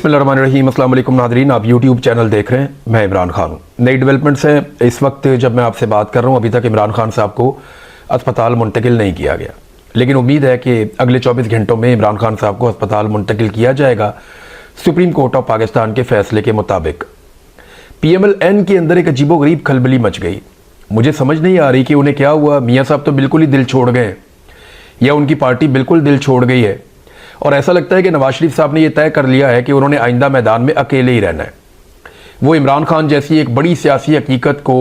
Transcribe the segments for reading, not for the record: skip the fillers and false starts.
बिस्मिल्लाहिर्रहमानिर्रहीम। अस्सलाम वालेकुम नादरीन, आप यूट्यूब चैनल देख रहे हैं। मैं इमरान खान हूँ। नई डेवलपमेंट्स हैं इस वक्त जब मैं आपसे बात कर रहा हूँ। अभी तक इमरान खान साहब को अस्पताल मुंतकिल नहीं किया गया, लेकिन उम्मीद है कि अगले 24 घंटों में इमरान खान साहब को अस्पताल मुंतकिल किया जाएगा सुप्रीम कोर्ट ऑफ पाकिस्तान के फैसले के मुताबिक। PMLN के अंदर एक अजीबोगरीब खलबली मच गई। मुझे समझ नहीं आ रही कि उन्हें क्या हुआ। मियाँ साहब तो बिल्कुल ही दिल छोड़ गए या उनकी पार्टी बिल्कुल दिल छोड़ गई है, और ऐसा लगता है कि नवाज शरीफ साहब ने यह तय कर लिया है कि उन्होंने आइंदा मैदान में अकेले ही रहना है। वो इमरान खान जैसी एक बड़ी सियासी हकीकत को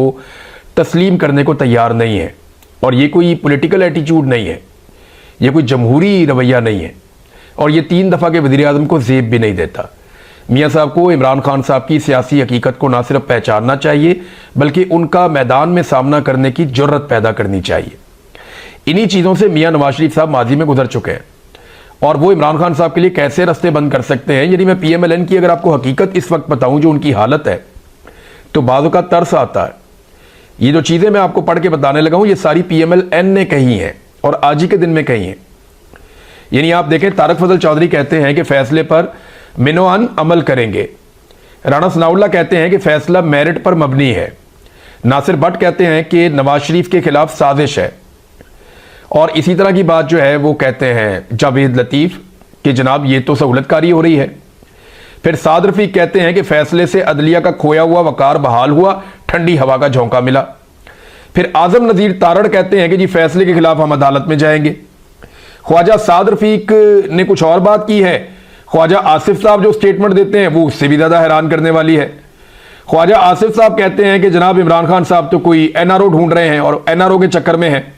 तस्लीम करने को तैयार नहीं है, और ये कोई पॉलिटिकल एटीट्यूड नहीं है, ये कोई जमहूरी रवैया नहीं है, और ये 3 दफ़ा के वज़ीर आज़म को ज़ेब भी नहीं देता। मियाँ साहब को इमरान खान साहब की सियासी हकीकत को ना सिर्फ पहचानना चाहिए बल्कि उनका मैदान में सामना करने की जुर्रत पैदा करनी चाहिए। इन्हीं चीज़ों से मियाँ नवाज शरीफ साहब माजी में गुजर चुके हैं, और वो इमरान खान साहब के लिए कैसे रास्ते बंद कर सकते हैं। यानी मैं PMLN की अगर आपको हकीकत इस वक्त बताऊं जो उनकी हालत है, तो बाज़ों का तरस आता है। ये जो चीज़ें मैं आपको पढ़ के बताने लगा हूं, ये सारी PMLN ने कही हैं और आज ही के दिन में कही हैं। यानी आप देखें, तारक फजल चौधरी कहते हैं कि फैसले पर मिनोअन अमल करेंगे। राणा सनाउल्लाह कहते हैं कि फैसला मेरिट पर मबनी है। नासिर भट्ट कहते हैं कि नवाज शरीफ के खिलाफ साजिश है, और इसी तरह की बात जो है वो कहते हैं जावेद लतीफ़ कि जनाब ये तो सहूलतकारी हो रही है। फिर साद रफीक कहते हैं कि फैसले से अदलिया का खोया हुआ वकार बहाल हुआ, ठंडी हवा का झोंका मिला। फिर आजम नज़ीर तारड़ कहते हैं कि जी फैसले के खिलाफ हम अदालत में जाएंगे। ख्वाजा साद रफीक ने कुछ और बात की है। ख्वाजा आसिफ साहब जो स्टेटमेंट देते हैं वो उससे भी ज़्यादा हैरान करने वाली है। ख्वाजा आसिफ साहब कहते हैं कि जनाब इमरान खान साहब तो कोई NRO ढूंढ रहे हैं और NRO के चक्कर में है।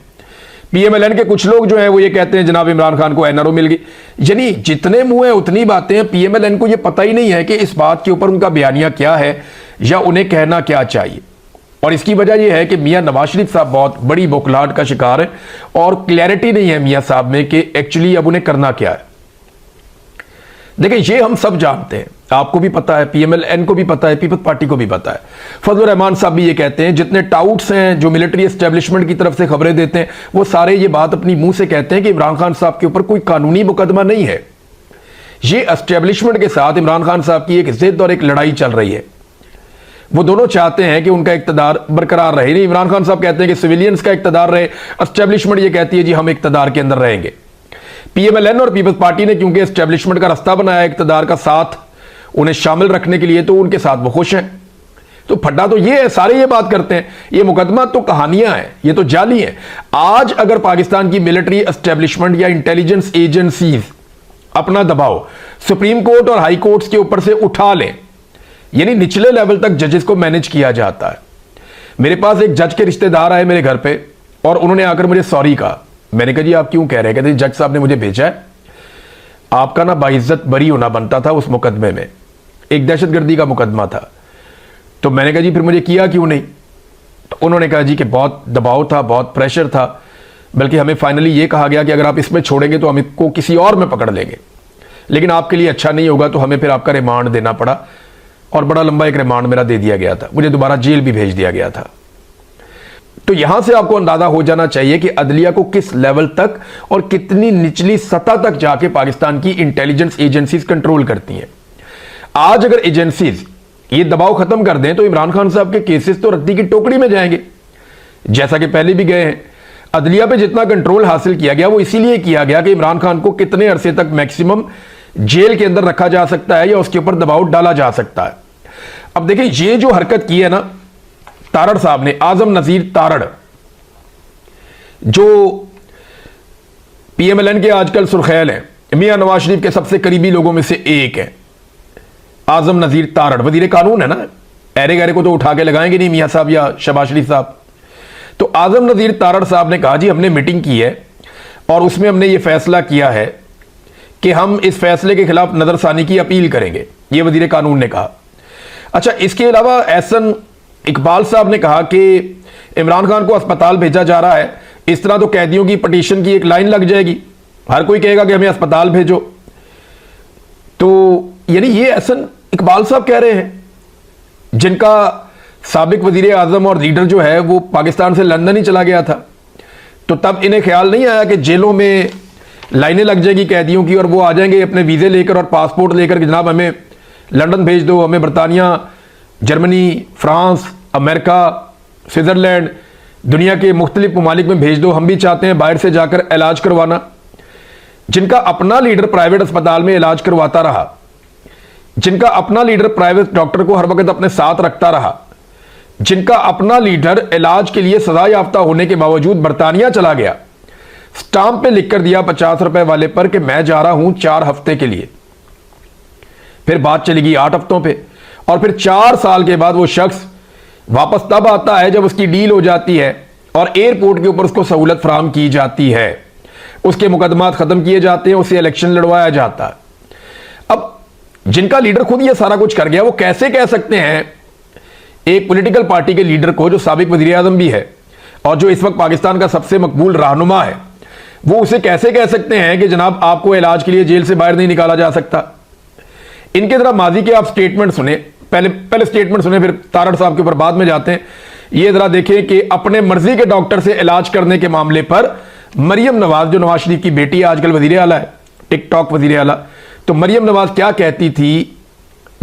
PMLN के कुछ लोग जो हैं वो ये कहते हैं जनाब इमरान खान को NRO मिल गई। यानी जितने मुंह है उतनी बातें हैं। PMLN को ये पता ही नहीं है कि इस बात के ऊपर उनका बयानिया क्या है या उन्हें कहना क्या चाहिए, और इसकी वजह यह है कि मियाँ नवाज शरीफ साहब बहुत बड़ी बौखलाहट का शिकार है और क्लैरिटी नहीं है मियाँ साहब में कि एक्चुअली अब उन्हें करना क्या है। देखिए, ये हम सब जानते हैं, आपको भी पता है, PMLN को भी पता है, पीपल्स पार्टी को भी पता है। फजलुर रहमान साहब भी ये कहते हैं, जितने टाउट्स हैं जो मिलिट्री एस्टेब्लिशमेंट की तरफ से खबरें देते हैं वो सारे ये बात अपनी मुंह से कहते हैं कि इमरान खान साहब के ऊपर कोई कानूनी मुकदमा नहीं है। ये एस्टेब्लिशमेंट के साथ इमरान खान साहब की एक जिद और एक लड़ाई चल रही है। वो दोनों चाहते हैं कि उनका इक्तदार बरकरार रहे। नहीं, इमरान खान साहब कहते हैं कि सिविलियंस का इक्तदार रहे, एस्टेब्लिशमेंट ये कहती है जी हम इक्तदार के अंदर रहेंगे। PMLN और पीपल्स पार्टी ने क्योंकि एस्टेब्लिशमेंट का रास्ता बनाया इक्तदार का साथ उन्हें शामिल रखने के लिए, तो उनके साथ वो खुश हैं। तो फड्डा तो ये है, सारे ये बात करते हैं, ये मुकदमा तो कहानियां हैं, ये तो जाली हैं। आज अगर पाकिस्तान की मिलिट्री एस्टेब्लिशमेंट या इंटेलिजेंस एजेंसीज अपना दबाव सुप्रीम कोर्ट और हाई कोर्ट्स के ऊपर से उठा लें, यानी निचले लेवल तक जजेस को मैनेज किया जाता है। मेरे पास एक जज के रिश्तेदार आए मेरे घर पे और उन्होंने आकर मुझे सॉरी कहा। मैंने कहा जी आप क्यों कह रहे हैं? कहते जज साहब ने मुझे भेजा है, आपका ना बाइज्जत बरी होना बनता था उस मुकदमे में, एक दहशतगर्दी का मुकदमा था। तो मैंने कहा जी फिर मुझे किया क्यों नहीं? तो उन्होंने कहा जी कि बहुत दबाव था, बहुत प्रेशर था, बल्कि हमें फाइनली ये कहा गया कि अगर आप इसमें छोड़ेंगे तो हम इसको किसी और में पकड़ लेंगे, लेकिन आपके लिए अच्छा नहीं होगा, तो हमें फिर आपका रिमांड देना पड़ा, और बड़ा लंबा एक रिमांड मेरा दे दिया गया था। मुझे दोबारा जेल भी भेज दिया गया था। तो यहां से आपको अंदाजा हो जाना चाहिए कि अदलिया को किस लेवल तक और कितनी निचली सतह तक जाके पाकिस्तान की इंटेलिजेंस एजेंसीज कंट्रोल करती हैं। आज अगर एजेंसीज ये दबाव खत्म कर दें तो इमरान खान साहब के केसेस तो रद्दी की टोकरी में जाएंगे, जैसा कि पहले भी गए हैं। अदलिया पे जितना कंट्रोल हासिल किया गया वो इसीलिए किया गया कि इमरान खान को कितने अरसे तक मैक्सिमम जेल के अंदर रखा जा सकता है या उसके ऊपर दबाव डाला जा सकता है। अब देखिए, ये जो हरकत की है ना तारड़ साहब ने, आजम नजीर तारड़, जो PMLN के आजकल सुर्खैल हैं, मियां नवाज शरीफ के सबसे करीबी लोगों में से एक है आजम नजीर तारड़, वजीर कानून है ना, ऐरे गैरे को तो उठा के लगाएंगे नहीं मियां साहब या शहबाज शरीफ साहब। तो आजम नजीर तारड़ साहब ने कहा जी हमने मीटिंग की है और उसमें हमने ये फैसला किया है कि हम इस फैसले के खिलाफ नजरसानी की अपील करेंगे, ये वजीर कानून ने कहा। अच्छा, इसके अलावा एहसन इकबाल साहब ने कहा कि इमरान खान को अस्पताल भेजा जा रहा है, इस तरह तो कैदियों की पटिशन की एक लाइन लग जाएगी, हर कोई कहेगा कि हमें अस्पताल भेजो। तो यानी ये एहसन इकबाल साहब कह रहे हैं, जिनका साबिक वजीर आजम और लीडर जो है वो पाकिस्तान से लंदन ही चला गया था। तो तब इन्हें ख्याल नहीं आया कि जेलों में लाइनें लग जाएगी कैदियों की और वो आ जाएंगे अपने वीज़े लेकर और पासपोर्ट लेकर कि जनाब हमें लंदन भेज दो, हमें बरतानिया, जर्मनी, फ्रांस, अमेरिका, स्विट्ज़रलैंड, दुनिया के मुख्तलिफ ममालिक में भेज दो, हम भी चाहते हैं बाहर से जाकर इलाज करवाना। जिनका अपना लीडर प्राइवेट अस्पताल में इलाज करवाता रहा, जिनका अपना लीडर प्राइवेट डॉक्टर को हर वक्त अपने साथ रखता रहा, जिनका अपना लीडर इलाज के लिए सजा याफ्ता होने के बावजूद बरतानिया चला गया, स्टाम्प पे लिख कर दिया 50 रुपए वाले पर कि मैं जा रहा हूं 4 हफ्ते के लिए, फिर बात चली गई 8 हफ्तों पे, और फिर 4 साल के बाद वो शख्स वापस तब आता है जब उसकी डील हो जाती है और एयरपोर्ट के ऊपर उसको सहूलत फराहम की जाती है, उसके मुकदमात खत्म किए जाते हैं, उसे इलेक्शन लड़वाया जाता है। अब जिनका लीडर खुद ये सारा कुछ कर गया, वो कैसे कह सकते हैं एक पॉलिटिकल पार्टी के लीडर को, जो साबिक वजीर आज़म भी है और जो इस वक्त पाकिस्तान का सबसे मकबूल रहनुमा है, वो उसे कैसे कह सकते हैं कि जनाब आपको इलाज के लिए जेल से बाहर नहीं निकाला जा सकता। इनके जरा माजी के आप स्टेटमेंट सुने, पहले स्टेटमेंट सुने, फिर तारड़ साहब के ऊपर बाद में जाते हैं। ये जरा देखें कि अपने मर्जी के डॉक्टर से इलाज करने के मामले पर मरियम नवाज, जो नवाज शरीफ की बेटी आजकल वजीर आला है, टिकटॉक वजीर आला, तो मरियम नवाज क्या कहती थी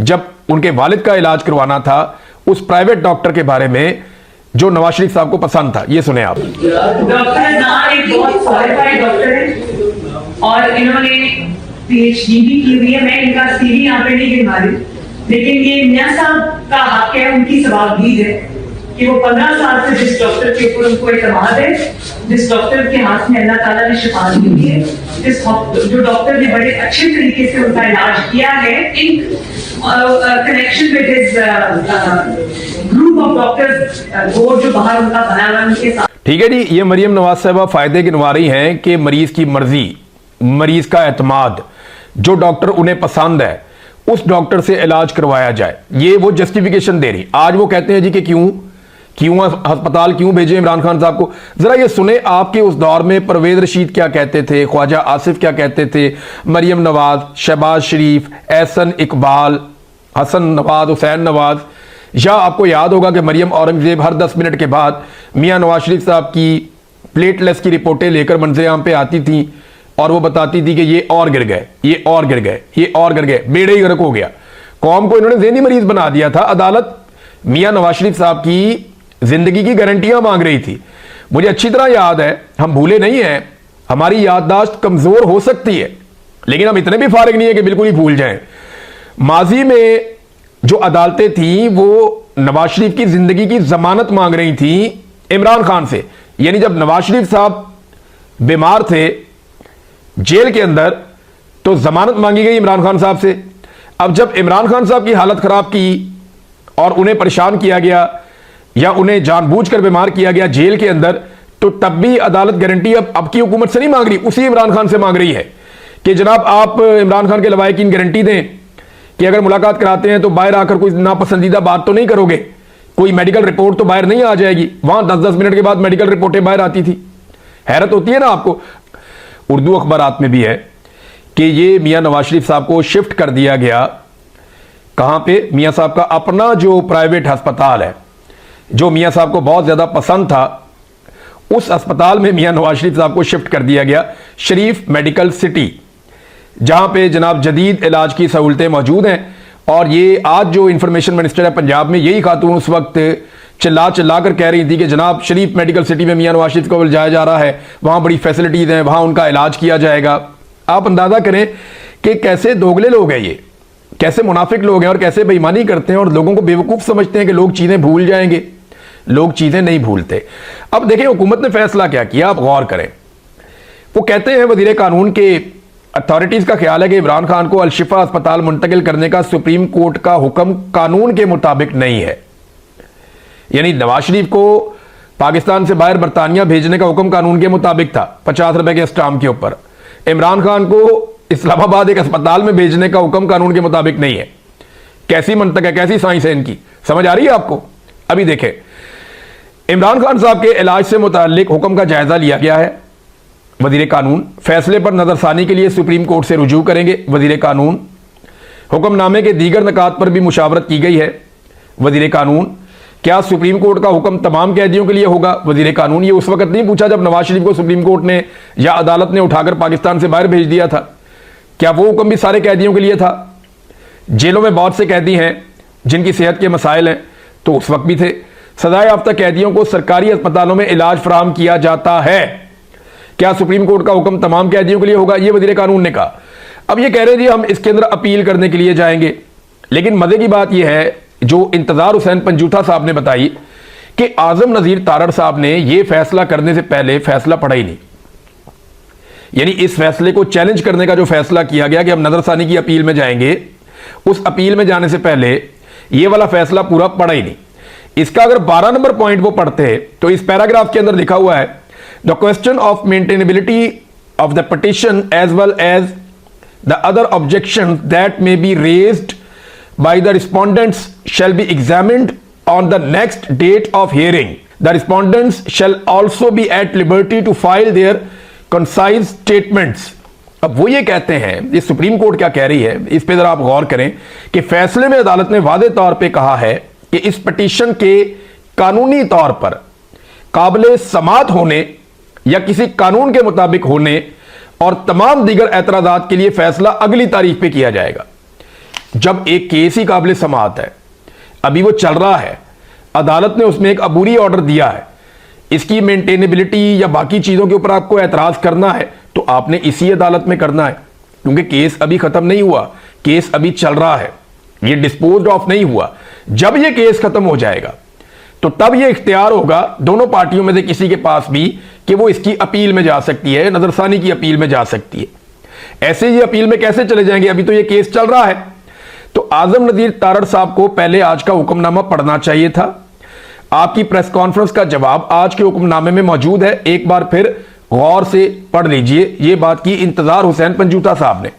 जब उनके वालिद का इलाज करवाना था उस प्राइवेट डॉक्टर के बारे में जो नवाज शरीफ साहब को पसंद था। ये सुने आप। डॉक्टर ना एक बहुत क्वालिफाइड डॉक्टर है और इन्होंने पीएचडी भी की हुई है। मैं इनका सीवी यहाँ पे नहीं गिनवा रही, लेकिन ये मियां साहब का हक है, उनकी सवाबदीद है कि वो 15 साल से जिस डॉक्टर के ऊपर उनको एतमाद है, जिस डॉक्टर के हाथ में अल्लाह ताला ने शिफा दी हुई है, जो डॉक्टर ने बड़े अच्छे तरीके से उनका इलाज किया है in connection with his group of doctors, board जो बाहर उनका बना हुआ उनके साथ। ठीक है जी, ये मरियम नवाज साहबा फायदे गिनवा रही हैं कि मरीज की मर्जी, मरीज का एतमाद, जो डॉक्टर उन्हें पसंद है उस डॉक्टर से इलाज करवाया जाए। ये वो जस्टिफिकेशन दे रही। आज वो कहते हैं जी कि क्यों अस्पताल क्यों भेजे इमरान खान साहब को। जरा ये सुने आपके उस दौर में परवेज रशीद क्या कहते थे, ख्वाजा आसिफ क्या कहते थे, मरियम नवाज, शहबाज शरीफ, एहसन इकबाल, हसन नवाज, हुसैन नवाज, या आपको याद होगा कि मरियम औरंगजेब हर 10 मिनट के बाद मियां नवाज शरीफ साहब की प्लेटलेस की रिपोर्टें लेकर मंजर-ए-आम पे आती थी और वो बताती थी कि ये और गिर गए, ये और गिर गए, ये और गिर गए, बेड़े ही गर्क हो गया। कौम को इन्होंने ज़हनी मरीज बना दिया था। अदालत मियां नवाज शरीफ साहब की जिंदगी की गारंटियां मांग रही थी। मुझे अच्छी तरह याद है, हम भूले नहीं हैं, हमारी याददाश्त कमजोर हो सकती है लेकिन हम इतने भी फारिग नहीं है कि बिल्कुल ही भूल जाएं। माजी में जो अदालतें थी वो नवाज शरीफ की जिंदगी की जमानत मांग रही थी इमरान खान से। यानी जब नवाज शरीफ साहब बीमार थे जेल के अंदर तो जमानत मांगी गई इमरान खान साहब से। अब जब इमरान खान साहब की हालत खराब की और उन्हें परेशान किया गया या उन्हें जानबूझकर बीमार किया गया जेल के अंदर, तो तब भी अदालत गारंटी अब की हुकूमत से नहीं मांग रही, उसी इमरान खान से मांग रही है कि जनाब आप इमरान खान के लवाहिकीन गारंटी दें कि अगर मुलाकात कराते हैं तो बाहर आकर कोई नापसंदीदा बात तो नहीं करोगे, कोई मेडिकल रिपोर्ट तो बाहर नहीं आ जाएगी। वहां 10-10 मिनट के बाद मेडिकल रिपोर्टें बाहर आती थी। हैरत होती है ना आपको। उर्दू अखबारात में भी है कि ये मियां नवाज शरीफ साहब को शिफ्ट कर दिया गया। कहां पे? मियां साहब का अपना जो प्राइवेट अस्पताल है, जो मियां साहब को बहुत ज्यादा पसंद था, उस अस्पताल में मियां नवाज शरीफ साहब को शिफ्ट कर दिया गया, शरीफ मेडिकल सिटी, जहां पे जनाब जदीद इलाज की सहूलतें मौजूद हैं। और ये आज जो इंफॉर्मेशन मिनिस्टर है पंजाब में, यही खातून उस वक्त चिल्ला कर कह रही थी कि जनाब शरीफ मेडिकल सिटी में मियां नवाज शरीफ को जाया जा रहा है, वहां बड़ी फैसिलिटीज हैं, वहां उनका इलाज किया जाएगा। आप अंदाजा करें कि कैसे दोगले लोग हैं ये, कैसे मुनाफिक लोग हैं और कैसे बेईमानी करते हैं और लोगों को बेवकूफ समझते हैं कि लोग चीजें भूल जाएंगे। लोग चीजें नहीं भूलते। अब देखें हुकूमत ने फैसला क्या किया, आप गौर करें। वो कहते हैं वजीर कानून के अथॉरिटीज का ख्याल है कि इमरान खान को अल-शिफा अस्पताल मुंतकिल करने का सुप्रीम कोर्ट का हुक्म कानून के मुताबिक नहीं है। यानी नवाज शरीफ को पाकिस्तान से बाहर बरतानिया भेजने का हुक्म कानून के मुताबिक था 50 रुपए के स्टाम्प के ऊपर, इमरान खान को इस्लामाबाद एक अस्पताल में भेजने का हुक्म कानून के मुताबिक नहीं है। कैसी मंतक है, कैसी साइंस है इनकी, समझ आ रही है आपको? अभी देखें, इमरान खान साहब के इलाज से मुताल्लिक हुक्म का जायजा लिया गया है। वजीर कानून फैसले पर नजरसानी के लिए सुप्रीम कोर्ट से रुजू करेंगे। वजीर कानून हुक्मनामे के दीगर निकात पर भी मुशावरत की गई है। वजीर कानून क्या सुप्रीम कोर्ट का हुक्म तमाम कैदियों के लिए होगा? वजीर कानून ये उस वक्त नहीं पूछा जब नवाज शरीफ को सुप्रीम कोर्ट ने या अदालत ने उठाकर पाकिस्तान से बाहर भेज दिया था। क्या वो हुक्म भी सारे कैदियों के लिए था? जेलों में बहुत से कैदी हैं जिनकी सेहत के मसाइल हैं, तो उस वक्त भी थे। सजाए याफ्ता कैदियों को सरकारी अस्पतालों में इलाज फराहम किया जाता है। क्या सुप्रीम कोर्ट का हुक्म तमाम कैदियों के लिए होगा? ये वजीर कानून ने कहा। अब ये कह रहे जी हम इसके अंदर अपील करने के लिए जाएंगे, लेकिन मजे की बात यह है जो इंतजार हुसैन पंजूठा साहब ने बताई कि आजम नजीर तारड़ साहब ने यह फैसला करने से पहले फैसला पढ़ा ही नहीं। यानी इस फैसले को चैलेंज करने का जो फैसला किया गया कि हम नजरसानी की अपील में जाएंगे, उस अपील में जाने से पहले यह वाला फैसला पूरा पढ़ा ही नहीं। इसका अगर 12 नंबर पॉइंट वो पढ़ते तो इस पैराग्राफ के अंदर लिखा हुआ है, the question of maintainability of the petition as well as the other objection that may be raised by the respondents shall be examined on the next date of hearing. The respondents shall also be at liberty to file their concise statements. अब वो ये कहते हैं, ये supreme court क्या कह रही है, इस पे जरा आप गौर करें कि फैसले में अदालत ने वादे तौर पे कहा है कि इस पिटीशन के कानूनी तौर पर काबिले समात होने या किसी कानून के मुताबिक होने और तमाम दीगर एतराजात के लिए फैसला अगली तारीख पे किया जाएगा। जब एक केस ही काबिले समात है, अभी वो चल रहा है, अदालत ने उसमें एक अबूरी ऑर्डर दिया है, इसकी मेंटेनेबिलिटी या बाकी चीजों के ऊपर आपको एतराज करना है तो आपने इसी अदालत में करना है, क्योंकि केस अभी खत्म नहीं हुआ, केस अभी चल रहा है, ये डिस्पोज्ड ऑफ नहीं हुआ। जब ये केस खत्म हो जाएगा तो तब ये इख्तियार होगा दोनों पार्टियों में से किसी के पास भी कि वो इसकी अपील में जा सकती है, नजरसानी की अपील में जा सकती है। ऐसे ये अपील में कैसे चले जाएंगे, अभी तो ये केस चल रहा है। तो आजम नजीर तारड़ साहब को पहले आज का हुक्मनामा पढ़ना चाहिए था। आपकी प्रेस कॉन्फ्रेंस का जवाब आज के हुक्मनामे में मौजूद है, एक बार फिर गौर से पढ़ लीजिए। ये बात की इंतजार हुसैन पंजूठा साहब ने।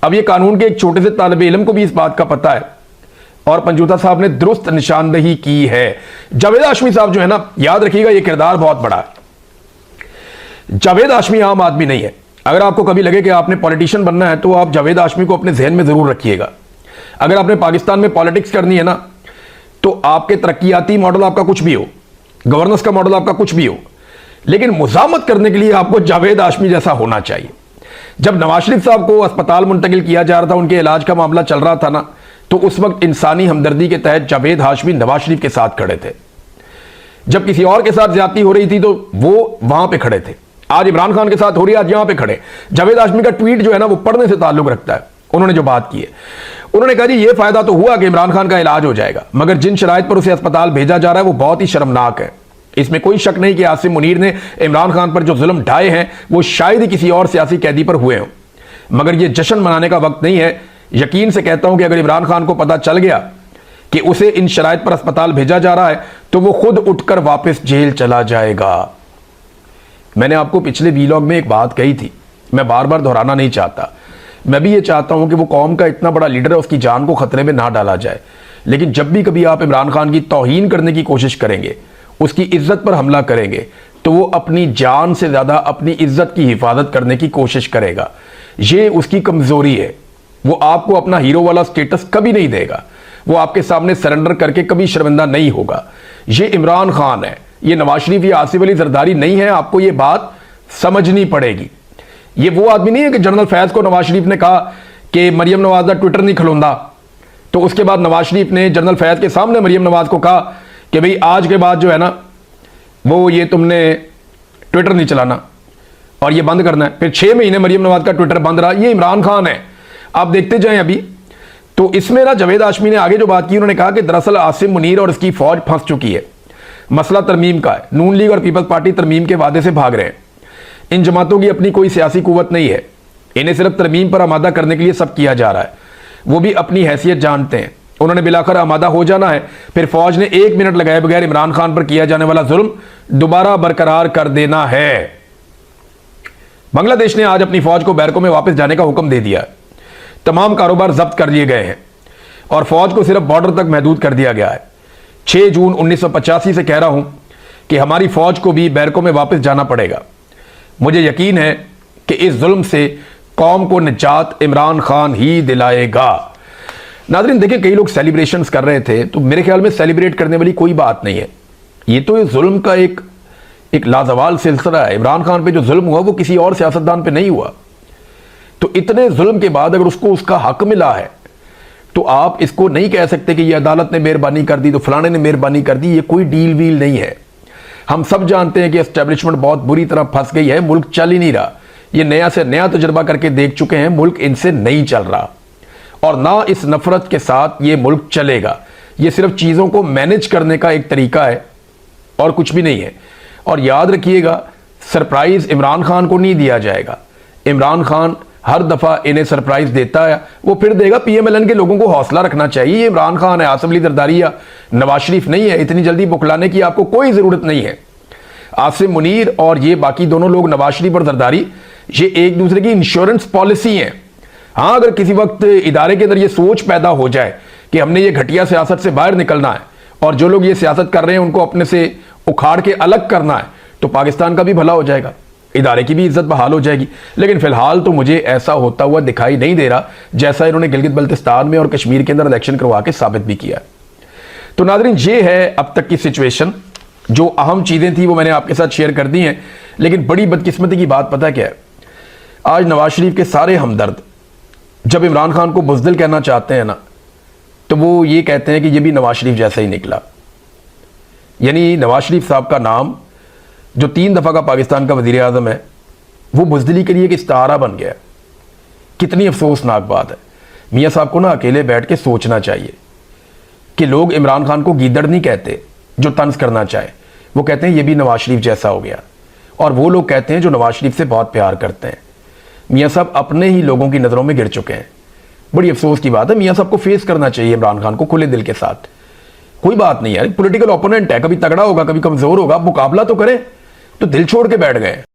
अब ये कानून के एक छोटे से तालिब इल्म को भी इस बात का पता है और पंजूठा साहब ने दुरुस्त निशानदही की है। जावेद हाशमी साहब जो है ना, याद रखिएगा ये किरदार बहुत बड़ा है। जावेद हाशमी आम आदमी नहीं है। अगर आपको कभी लगे कि आपने पॉलिटिशियन बनना है तो आप जावेद हाशमी को अपने जहन में जरूर रखिएगा। अगर आपने पाकिस्तान में पॉलिटिक्स करनी है ना, तो आपके तरक्याती मॉडल आपका कुछ भी हो, गवर्नेंस का मॉडल आपका कुछ भी हो, लेकिन मुजामत करने के लिए आपको जावेद हाशमी जैसा होना चाहिए। जब नवाज शरीफ साहब को अस्पताल मुंतकिल किया जा रहा था, उनके इलाज का मामला चल रहा था ना, तो उस वक्त इंसानी हमदर्दी के तहत जावेद हाशमी नवाज शरीफ के साथ खड़े थे। जब किसी और के साथ ज्यादती हो रही थी तो वो वहां पे खड़े थे। आज इमरान खान के साथ हो रही है, आज यहां पे खड़े। जावेद हाशमी का ट्वीट जो है ना, वो पढ़ने से ताल्लुक रखता है। उन्होंने जो बात की है, उन्होंने कहा जी ये फायदा तो हुआ कि इमरान खान का इलाज हो जाएगा, मगर जिन शराइत पर उसे अस्पताल भेजा जा रहा है वो बहुत ही शर्मनाक है। इसमें कोई शक नहीं कि आसिम मुनीर ने इमरान खान पर जो जुल्म ढाए हैं वो शायद ही किसी और सियासी कैदी पर हुए हों, मगर ये जश्न मनाने का वक्त नहीं है। यकीन से कहता हूं कि अगर इमरान खान को पता चल गया कि उसे इन शराइत पर अस्पताल भेजा जा रहा है तो वो खुद उठकर वापस जेल चला जाएगा। मैंने आपको पिछले वीलॉग में एक बात कही थी, मैं बार बार दोहराना नहीं चाहता। मैं भी ये चाहता हूं कि वो कौम का इतना बड़ा लीडर है, उसकी जान को खतरे में ना डाला जाए। लेकिन जब भी कभी आप इमरान खान की तौहीन करने की कोशिश करेंगे, उसकी इज्जत पर हमला करेंगे, तो वो अपनी जान से ज्यादा अपनी इज्जत की हिफाजत करने की कोशिश करेगा। ये उसकी कमजोरी है। वो आपको अपना हीरो वाला स्टेटस कभी नहीं देगा, वो आपके सामने सरेंडर करके कभी शर्मिंदा नहीं होगा। ये इमरान खान है, ये नवाज शरीफ या आसिफ अली जरदारी नहीं है। आपको ये बात समझनी पड़ेगी। ये वो आदमी नहीं है कि जनरल फैज को नवाज शरीफ ने कहा कि मरियम नवाज का ट्विटर नहीं खिलौंदा, तो उसके बाद नवाज शरीफ ने जनरल फैज के सामने मरियम नवाज को कहा कि भाई आज के बाद जो है ना वो ये तुमने ट्विटर नहीं चलाना और ये बंद करना है। फिर 6 महीने मरियम नवाज का ट्विटर बंद रहा। ये इमरान खान है, आप देखते जाएं। अभी तो इसमें ना जावेद हाशमी ने आगे जो बात की, उन्होंने कहा कि दरअसल आसिम मुनीर और इसकी फौज फंस चुकी है। मसला तरमीम का है, नून लीग और पीपल्स पार्टी तरमीम के वादे से भाग रहे हैं। इन जमातों की अपनी कोई सियासी कुव्वत नहीं है, इन्हें सिर्फ तरमीम पर आमादा करने के लिए सब किया जा रहा है। वो भी अपनी हैसियत जानते हैं, उन्होंने बिलाकर आमादा हो जाना है। फिर फौज ने 1 मिनट लगाए बगैर इमरान खान पर किया जाने वाला जुल्म दोबारा बरकरार कर देना है। बांग्लादेश ने आज अपनी फौज को बैरकों में वापस जाने का हुक्म दे दिया। तमाम कारोबार जब्त कर लिए गए हैं और फौज को सिर्फ बॉर्डर तक महदूद कर दिया गया है। 6 जून 1985 से कह रहा हूं कि हमारी फौज को भी बैरकों में वापस जाना पड़ेगा। मुझे यकीन है कि इस जुल्म से कौम को निजात इमरान खान ही दिलाएगा। नाज़रीन देखिए, कई लोग सेलिब्रेशंस कर रहे थे, तो मेरे ख्याल में सेलिब्रेट करने वाली कोई बात नहीं है। ये तो इस जुल्म का एक लाजवाल सिलसिला है। इमरान खान पे जो जुल्म हुआ वो किसी और सियासतदान पे नहीं हुआ। तो इतने जुल्म के बाद अगर उसको उसका हक मिला है तो आप इसको नहीं कह सकते कि ये अदालत ने मेहरबानी कर दी तो फलाने ने मेहरबानी कर दी। ये कोई डील वील नहीं है। हम सब जानते हैं कि एस्टेब्लिशमेंट बहुत बुरी तरह फंस गई है, मुल्क चल ही नहीं रहा। ये नया से नया तजुर्बा करके देख चुके हैं, मुल्क इनसे नहीं चल रहा और ना इस नफरत के साथ ये मुल्क चलेगा। ये सिर्फ चीज़ों को मैनेज करने का एक तरीका है और कुछ भी नहीं है। और याद रखिएगा, सरप्राइज इमरान खान को नहीं दिया जाएगा। इमरान खान हर दफा इन्हें सरप्राइज देता है, वो फिर देगा। पीएमएलएन के लोगों को हौसला रखना चाहिए। ये इमरान खान है, आसिफ अली जरदारी या नवाज शरीफ नहीं है। इतनी जल्दी बुखलाने की आपको कोई जरूरत नहीं है। आसिम मुनीर और ये बाकी दोनों लोग, नवाज शरीफ और जरदारी, ये एक दूसरे की इंश्योरेंस पॉलिसी है। हाँ, अगर किसी वक्त इदारे के अंदर ये सोच पैदा हो जाए कि हमने ये घटिया सियासत से बाहर निकलना है और जो लोग ये सियासत कर रहे हैं उनको अपने से उखाड़ के अलग करना है, तो पाकिस्तान का भी भला हो जाएगा, इदारे की भी इज्जत बहाल हो जाएगी। लेकिन फिलहाल तो मुझे ऐसा होता हुआ दिखाई नहीं दे रहा, जैसा इन्होंने गिलगित बल्तिस्तान में और कश्मीर के अंदर इलेक्शन करवा के साबित भी किया। तो नाज़रीन, ये है अब तक की सिचुएशन। जो अहम चीज़ें थी वो मैंने आपके साथ शेयर कर दी हैं। लेकिन बड़ी बदकिस्मती की बात पता क्या है, आज नवाज शरीफ के सारे हमदर्द जब इमरान खान को बुज़दिल कहना चाहते हैं ना, तो वो ये कहते हैं कि ये भी नवाज शरीफ जैसा ही निकला। यानी नवाज शरीफ साहब का नाम, जो 3 दफ़ा का पाकिस्तान का वज़ीर आज़म है, वो बुज़दिली के लिए एक इस्तारा बन गया। कितनी अफसोसनाक बात है। मियाँ साहब को ना अकेले बैठ के सोचना चाहिए कि लोग इमरान खान को गीदड़ नहीं कहते जो तंज करना चाहे, वो कहते हैं ये भी नवाज शरीफ जैसा हो गया। और वो लोग कहते हैं जो नवाज शरीफ से बहुत प्यार करते हैं। मियाँ साहब अपने ही लोगों की नज़रों में गिर चुके हैं। बड़ी अफसोस की बात है। मियाँ साहब को फेस करना चाहिए इमरान खान को खुले दिल के साथ। कोई बात नहीं यार, पॉलिटिकल ओपोनेंट है, कभी तगड़ा होगा कभी कमज़ोर होगा, मुकाबला तो करें। तो दिल छोड़ के बैठ गए।